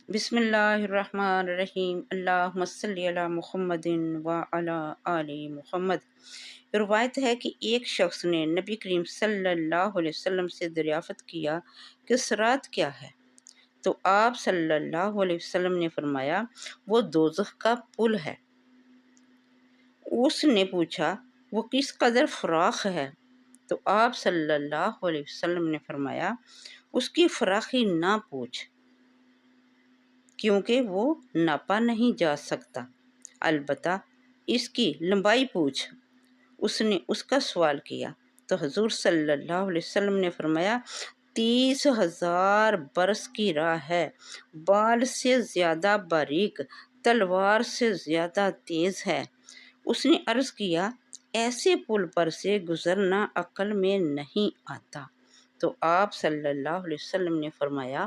بسم اللہ الرحمن الرحیم، اللہم صلی علی محمد وعلی آل محمد۔ روایت ہے کہ ایک شخص نے نبی کریم صلی اللہ علیہ وسلم سے دریافت کیا کہ صراط کیا ہے؟ تو آپ صلی اللہ علیہ وسلم نے فرمایا، وہ دوزخ کا پل ہے۔ اس نے پوچھا، وہ کس قدر فراخ ہے؟ تو آپ صلی اللہ علیہ وسلم نے فرمایا، اس کی فراخی نہ پوچھ، کیونکہ وہ ناپا نہیں جا سکتا، البتہ اس کی لمبائی پوچھ۔ اس نے اس کا سوال کیا تو حضور صلی اللہ علیہ وسلم نے فرمایا، 30,000 برس کی راہ ہے، بال سے زیادہ باریک، تلوار سے زیادہ تیز ہے۔ اس نے عرض کیا، ایسے پل پر سے گزرنا عقل میں نہیں آتا۔ تو آپ صلی اللہ علیہ وسلم نے فرمایا،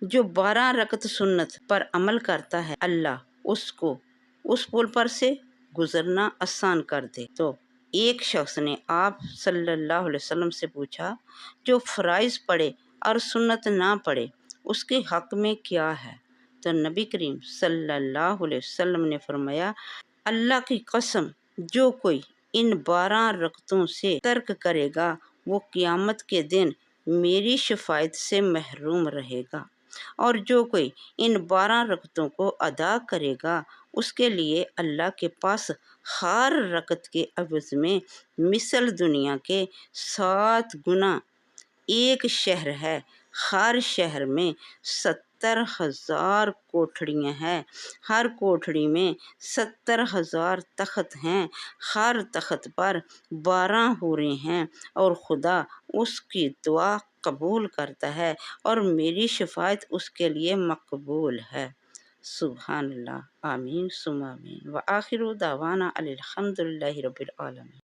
جو 12 رکعت سنت پر عمل کرتا ہے، اللہ اس کو اس پل پر سے گزرنا آسان کر دے۔ تو ایک شخص نے آپ صلی اللہ علیہ وسلم سے پوچھا، جو فرائض پڑھے اور سنت نہ پڑھے، اس کے حق میں کیا ہے؟ تو نبی کریم صلی اللہ علیہ وسلم نے فرمایا، اللہ کی قسم، جو کوئی ان 12 رکعتوں سے ترک کرے گا، وہ قیامت کے دن میری شفاعت سے محروم رہے گا، اور جو کوئی ان 12 رکعتوں کو ادا کرے گا، اس کے لیے اللہ کے پاس ہر رکعت کے عوض میں مثل دنیا کے 7 گنا ایک شہر ہے۔ ہر شہر میں 70,000 کوٹھڑیاں ہیں، ہر کوٹھڑی میں 70,000 تخت ہیں، ہر تخت پر 12 حوریں ہیں، اور خدا اس کی دعا قبول کرتا ہے، اور میری شفاعت اس کے لیے مقبول ہے۔ سبحان اللہ، آمین ثم آمین، وآخر دعوانا الحمد للہ رب العالمین۔